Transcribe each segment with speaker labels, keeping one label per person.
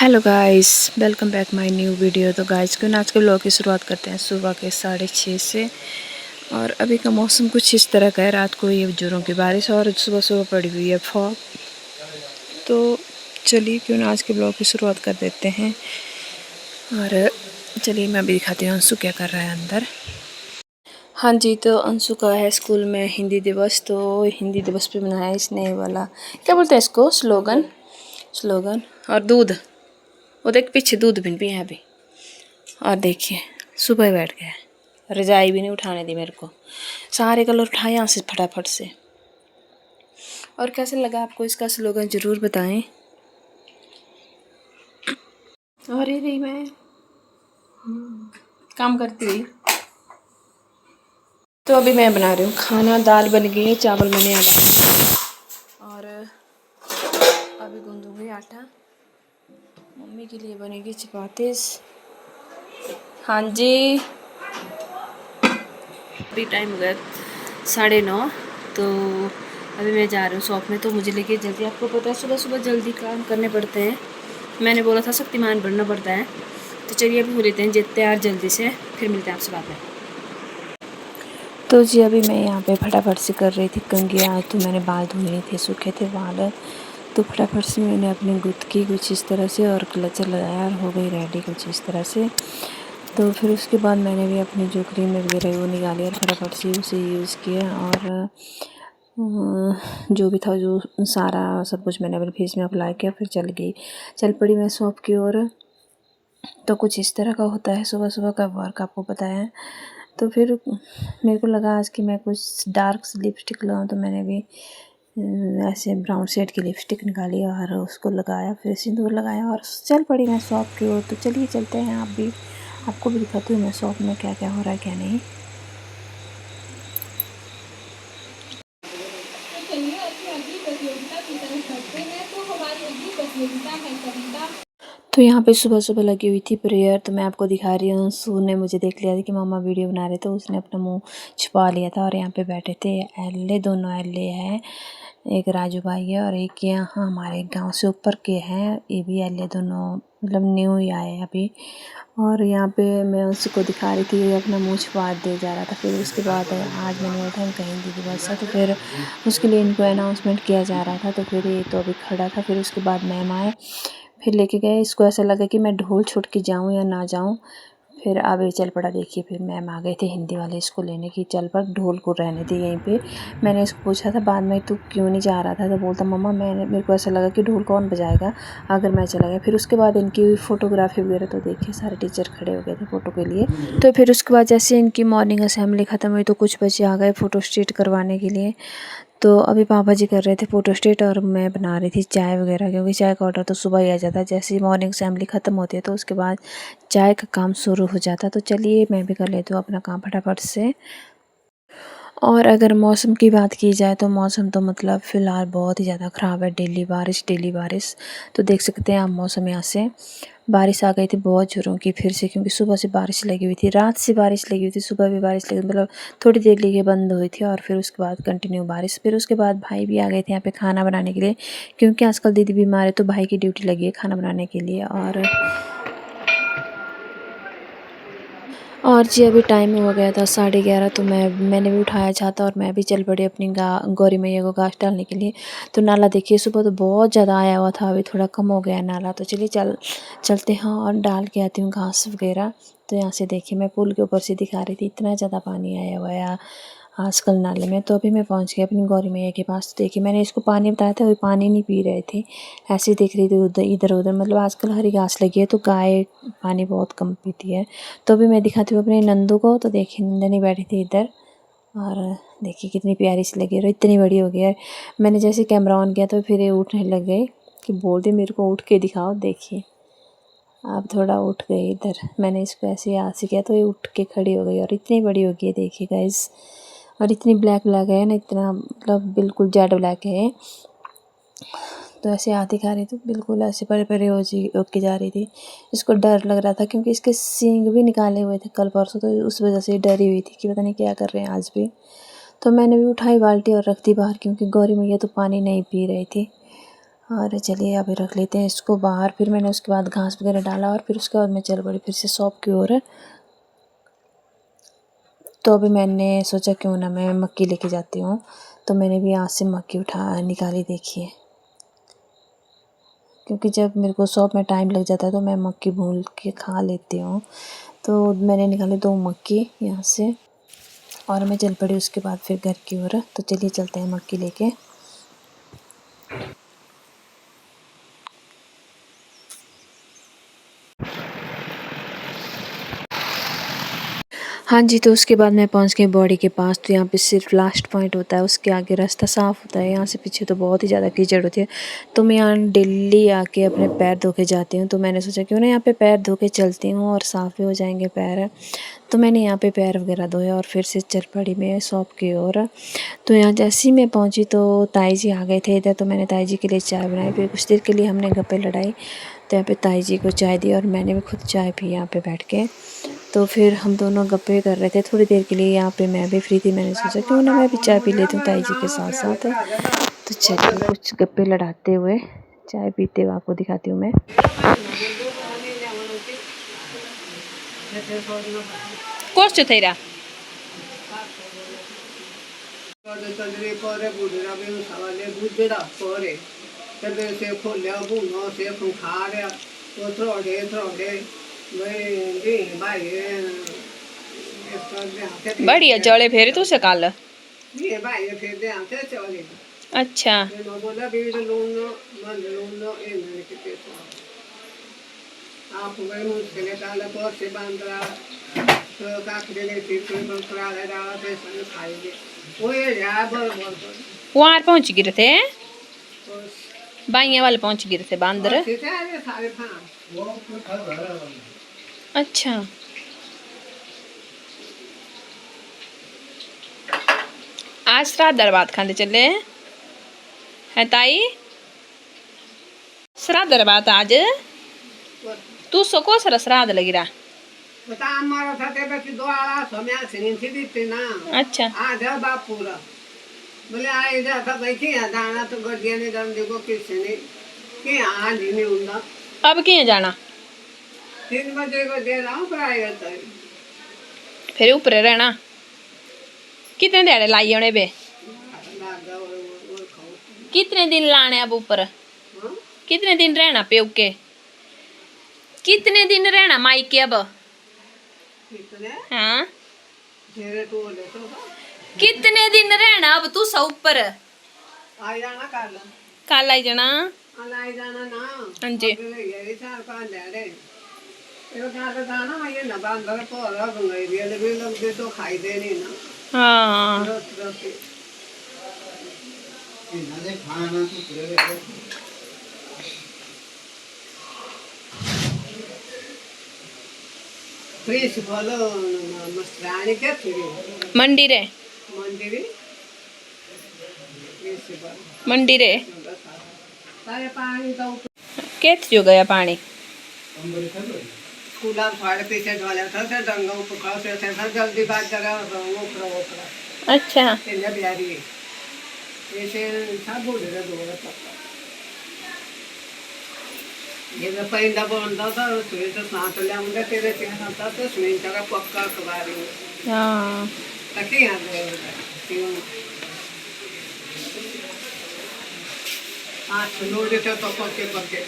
Speaker 1: Hello guys, welcome back my new video. तो guys क्यों ना आज के ब्लॉग की शुरुआत करते हैं सुबह के 6:30 से। और अभी का मौसम कुछ इस तरह का है, रात को ये जोरों की बारिश और सुबह सुबह पड़ी हुई है फॉग। तो चलिए क्यों ना आज के ब्लॉग की शुरुआत कर देते हैं। और चलिए मैं भी दिखाती हूँ अंशु क्या कर रहा है अंदर। हाँ जी, तो अंशु का है स्कूल में हिंदी दिवस। तो हिंदी दिवस पे बनाया इसने वाला, क्या बोलते हैं इसको, स्लोगन और दूध। वो देख पीछे दूध भी है अभी। और देखिए सुबह बैठ गया, रजाई भी नहीं उठाने दी मेरे को, सारे कलर उठाए यहाँ से फटाफट से। और कैसे लगा आपको इसका स्लोगन ज़रूर बताएं। और ये रही मैं काम करती हुई। तो अभी मैं बना रही हूँ खाना, दाल बन गई है, चावल मैंने आधा और अभी गूंदूंगी आटा। मम्मी के लिए बनेगी चपाती। हाँ जी, अभी टाइम हो गया 9:30। तो अभी मैं जा रही हूँ शॉप में। तो मुझे लेके जल्दी, आपको पता है सुबह सुबह जल्दी काम करने पड़ते हैं। मैंने बोला था शक्तिमान बनना पड़ता है। तो चलिए अभी हो लेते हैं तैयार जल्दी से, फिर मिलते हैं आपसे बाद में। तो जी अभी मैं यहाँ पे फटाफट से कर रही थी कंघी। आज तो मैंने बाल धोए थे, सूखे थे बाल। तो फटाफट से मैंने अपनी गुत्त की कुछ इस तरह से और क्लचर लगाया और हो गई रेडी कुछ इस तरह से। तो फिर उसके बाद मैंने भी अपनी जो क्रीम वगैरह वो निकाली और फटाफट से उसे यूज़ किया। और जो भी था, जो सारा सब कुछ मैंने अपने फेस में अप्लाई किया, फिर चल पड़ी मैं शॉप की ओर। तो कुछ इस तरह का होता है सुबह सुबह का वर्क, आपको पता है। तो फिर मेरे को लगा आज कि मैं कुछ डार्क सी लिपस्टिक लगाऊँ। तो मैंने भी ऐसे ब्राउन शेड की लिपस्टिक निकाली और उसको लगाया, फिर सिंदूर लगाया और चल पड़ी मैं शॉप की ओर। तो चलिए चलते हैं, आप भी, आपको भी दिखाती हूँ मैं शॉप में क्या क्या हो रहा है क्या नहीं। तो यहाँ पे सुबह सुबह लगी हुई थी प्रेयर। तो मैं आपको दिखा रही हूँ, सू ने मुझे देख लिया था कि मामा वीडियो बना रहे, तो उसने अपना मुंह छुपा लिया था। और यहाँ पे बैठे थे एल्ले, दोनों एल्ले हैं, एक राजू भाई है और एक यहाँ हमारे गांव से ऊपर के हैं, ये भी एल्ले दोनों, मतलब न्यू ही आए अभी। और यहाँ पे मैं उसको दिखा रही थी, अपना मुँह छुपा दे जा रहा था। फिर उसके बाद आज मैंने बोला था इनका हिंदी दिवस है, तो फिर उसके लिए इनको अनाउंसमेंट किया जा रहा था। तो फिर ये तो अभी खड़ा था। फिर उसके बाद मैम आए, फिर लेके गए। इसको ऐसा लगा कि मैं ढोल छुट के जाऊँ या ना जाऊँ। फिर अब ये चल पड़ा। देखिए फिर मैम आ गए थे हिंदी वाले इसको लेने की, चल पड़, ढोल को रहने दी यहीं पे। मैंने इसको पूछा था बाद में, तू क्यों नहीं जा रहा था। तो बोलता मम्मा मेरे को ऐसा लगा कि ढोल कौन बजाएगा अगर मैं चला गया। फिर उसके बाद इनकी फ़ोटोग्राफी वगैरह, तो देखिए सारे टीचर खड़े हो गए थे फ़ोटो के लिए। तो फिर उसके बाद जैसे इनकी मॉर्निंग असेंबली ख़त्म हुई तो कुछ बच्चे आ गए फ़ोटो स्टेट करवाने के लिए। तो अभी पापा जी कर रहे थे फ़ोटो स्टेट और मैं बना रही थी चाय वगैरह, क्योंकि चाय का ऑर्डर तो सुबह ही आ जाता है। जैसे ही मॉर्निंग असेंबली ख़त्म होती है तो उसके बाद चाय का काम शुरू हो जाता है। तो चलिए मैं भी कर लेती हूँ अपना काम फटाफट से। और अगर मौसम की बात की जाए तो मौसम तो मतलब फ़िलहाल बहुत ही ज़्यादा ख़राब है, डेली बारिश डेली बारिश। तो देख सकते हैं आप मौसम, यहाँ से बारिश आ गई थी बहुत ज़ोरों की फिर से, क्योंकि सुबह से बारिश लगी हुई थी, रात से बारिश लगी हुई थी, सुबह भी बारिश लगी, मतलब थोड़ी देर लिए बंद हुई थी और फिर उसके बाद कंटिन्यू बारिश। फिर उसके बाद भाई भी आ गए थे यहाँ पे खाना बनाने के लिए, क्योंकि आजकल दीदी बीमार है तो भाई की ड्यूटी लगी है खाना बनाने के लिए। और जी अभी टाइम हो गया था 11:30। तो मैंने भी उठाया छाता और मैं भी चल पड़ी अपनी गौरी मैया को घास डालने के लिए। तो नाला देखिए सुबह तो बहुत ज़्यादा आया हुआ था, अभी थोड़ा कम हो गया है नाला। तो चलिए चलते हैं और डाल के आती हूँ घास वगैरह। तो यहाँ से देखिए मैं पुल के ऊपर से दिखा रही थी, इतना ज़्यादा पानी आया हुआ है आजकल नाले में। तो अभी मैं पहुँच गई अपनी गौरी मैया के पास। तो देखिए मैंने इसको पानी बताया था, वो पानी नहीं पी रहे थे, ऐसे ही देख रही थी उधर इधर उधर। मतलब आजकल हरी घास लगी है तो गाय पानी बहुत कम पीती है। तो अभी मैं दिखाती हूँ अपने नंदू को। तो देखिए नंदनी बैठी थी इधर और देखिए कितनी प्यारी सी लगी और इतनी बड़ी हो गई है। मैंने जैसे कैमरा ऑन किया तो फिर ये उठने लग गई कि बोल दे मेरे को उठ के दिखाओ। देखिए अब थोड़ा उठ गई इधर, मैंने इसको ऐसे हाथ से किया तो ये उठ के खड़ी हो गई और इतनी बड़ी हो गई है, देखिए गाइस। और इतनी ब्लैक ब्लैक है ना, इतना मतलब बिल्कुल जेड ब्लैक है। तो ऐसे हाथ दिखा रही थी, बिल्कुल ऐसे परे परे होके जा रही थी। इसको डर लग रहा था क्योंकि इसके सींग भी निकाले हुए थे कल परसों, तो उस वजह से डरी हुई थी कि पता नहीं क्या कर रहे हैं आज भी। तो मैंने भी उठाई बाल्टी और रख दी बाहर, क्योंकि गौरी मैया तो पानी नहीं पी रही थी। और चलिए अभी रख लेते हैं इसको बाहर। फिर मैंने उसके बाद घास वगैरह डाला और फिर उसके बाद मैं चल पड़ी फिर से शॉप की ओर। तो अभी मैंने सोचा क्यों ना मैं मक्की लेके जाती हूँ। तो मैंने भी यहाँ से मक्की उठा निकाली, देखिए, क्योंकि जब मेरे को शॉप में टाइम लग जाता है तो मैं मक्की भून के खा लेती हूँ। तो मैंने निकाली 2 मक्की यहाँ से और मैं चल पड़ी उसके बाद फिर घर की ओर। तो चलिए चलते हैं मक्की लेके। हाँ जी, तो उसके बाद मैं पहुंच गई बॉडी के पास। तो यहाँ पे सिर्फ लास्ट पॉइंट होता है, उसके आगे रास्ता साफ़ होता है। यहाँ से पीछे तो बहुत ही ज़्यादा कीचड़ होती है। तो मैं यहाँ डेली आके अपने पैर धो के जाती हूँ। तो मैंने सोचा क्यों ना यहाँ पे पैर धो के चलती हूँ और साफ़ भी हो जाएंगे पैर। तो मैंने यहाँ पे पैर वगैरह धोए और फिर से चल पड़ी मैं शॉप की ओर। तो यहाँ जैसे ही मैं पहुँची तो ताई जी आ गए थे इधर। तो मैंने ताई जी के लिए चाय बनाई। फिर कुछ देर के लिए हमने गप्पे लड़ाई। तो यहाँ पे ताई जी को चाय दी और मैंने भी खुद चाय पी यहाँ पे बैठ के। तो फिर हम दोनों गप्पे कर रहे थे थोड़ी देर के लिए। यहाँ पे मैं भी फ्री थी, मैंने सोचा क्यों ना मैं भी चाय पी लेती हूँ ताई जी के साथ साथ। तो चलिए कुछ गप्पे लड़ाते हुए चाय पीते हुए आपको दिखाती हूँ मैं। कोर्स थे रा बढ़िया चले फेरे तू से कल। अच्छा वहाँ पहुँच गिरे थे, बाइया वाले पहुँच गिरे थे बांदर। अच्छा आज श्राद्ध दरबार खाते चले हैं ताई, श्राद्ध दरबार आज तू सको सर श्राद्ध लगी रहा। अच्छा बोले आई जा था बैठी है जाना तो गड्डिया ने दम देखो किसी ने कि आज ही नहीं होगा। अब क्यों जाना 3 बजे को दे रहा हूँ प्राइवेट है। फिर ऊपर रहना कितने दिहाड़े लाई होने बे, कितने दिन लाने अब ऊपर, कितने दिन रहना प्यो के, कितने दिन रहना मायके अब। हाँ कितने दिन रहना अब तू सब ऊपर आई जाना कल आई जाना ना। हाँ जी हाँ मंडी रे मंडी रे केत जो गया पानी स्कूला फाड़ पीछे ढोला था से दंगा पकड़ से था जल्दी बात जगह ओकरा। अच्छा तेरे बिहारी ऐसे सब बोल रहे दो ये तो पहला बोलता था सुई तो सांस ले मुझे तेरे चेहरा था तो सुई जगह पक्का कबारी। हाँ ताकि यहाँ क्यों आज लोग तो पक्के पक्के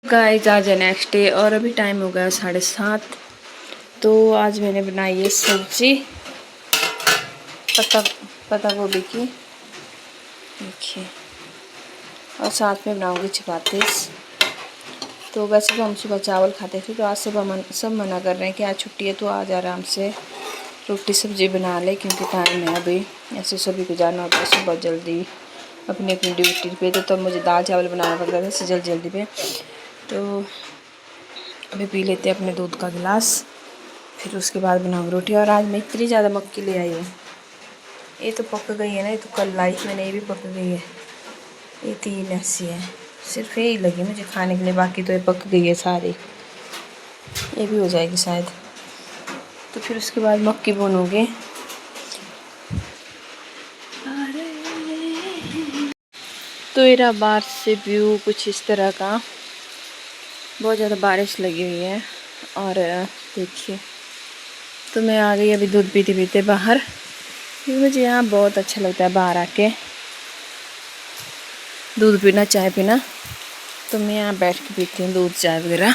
Speaker 1: गाइस आज है नेक्स्ट डे और अभी टाइम हो गया 7:30। तो आज मैंने बनाई है सब्जी पत्ता गोभी की, देखिए, और साथ में बनाऊंगी चपाती। तो वैसे तो हम सुबह चावल खाते थे, तो आज सुबह सब मना कर रहे हैं कि आज छुट्टी है तो आज आराम से रोटी सब्जी बना ले, क्योंकि टाइम है अभी, ऐसे सभी को जाना होता है सुबह जल्दी अपनी अपनी ड्यूटी पे। तो तब मुझे दाल चावल बनाना पड़ता था इससे जल्दी पे। तो अभी पी लेते हैं अपने दूध का गिलास। फिर उसके बाद बनाऊँगी रोटी। और आज मैं इतनी ज़्यादा मक्की ले आई हूँ। ये तो पक गई है ना, ये तो कल लाई मैंने, ये भी पक गई है। ये 3 ऐसी है, सिर्फ यही लगी मुझे खाने के लिए, बाकी तो ये पक गई है सारी। ये भी हो जाएगी शायद। तो फिर उसके बाद मक्की भूनूंगी। तो मेरा बाहर से व्यू कुछ इस तरह का, बहुत ज़्यादा बारिश लगी हुई है। और देखिए, तो मैं आ गई अभी दूध पीते पीते बाहर, क्योंकि मुझे यहाँ बहुत अच्छा लगता है बाहर आके दूध पीना, चाय पीना। तो मैं यहाँ बैठ के पीती हूँ दूध चाय वगैरह।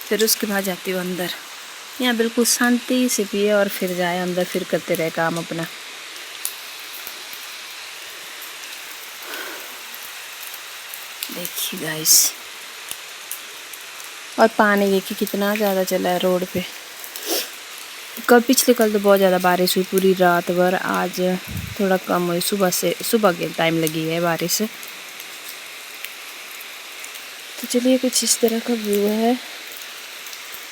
Speaker 1: फिर उसके बाद जाती हूँ अंदर। यहाँ बिल्कुल शांति से पिए और फिर जाए अंदर, फिर करते रहे काम अपना। देखिए गाइस, और पानी देखिए कितना ज़्यादा चला है रोड पे। पिछले कल तो बहुत ज़्यादा बारिश हुई पूरी रात भर। आज थोड़ा कम हुई, सुबह के टाइम लगी है बारिश। तो चलिए, कुछ इस तरह का व्यू है।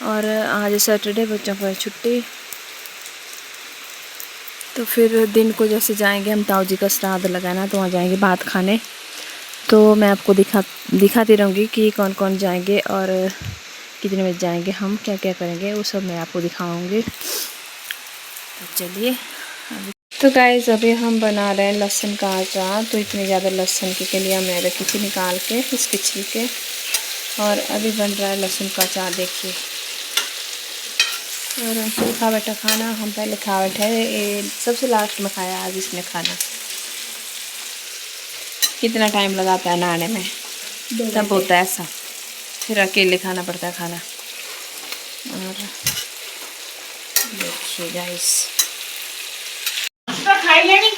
Speaker 1: और आज सैटरडे, बच्चों को है छुट्टी। तो फिर दिन को जैसे जाएंगे हम, ताऊ जी का श्राद्ध लगाना, तो वहाँ जाएंगे भात खाने। तो मैं आपको दिखाती रहूँगी कि कौन कौन जाएंगे और कितने बजे जाएंगे, हम क्या क्या करेंगे, वो सब मैं आपको दिखाऊंगी। तो चलिए अभी। तो गाइस, अभी हम बना रहे हैं लहसुन का अचार। तो इतने ज़्यादा लहसुन के लिए हमने रखी थी निकाल के इसके छिलके, और अभी बन रहा है लहसुन का अचार, देखिए। और हमसे खा बैठा खाना, हम पहले खा बैठे, ये सबसे लास्ट में खाया आज इसने खाना। कितना टाइम लगाता है नहाने में, तब होता है ऐसा, फिर अकेले खाना पड़ता है खाना। और देखिए गाइस, खाई लेनी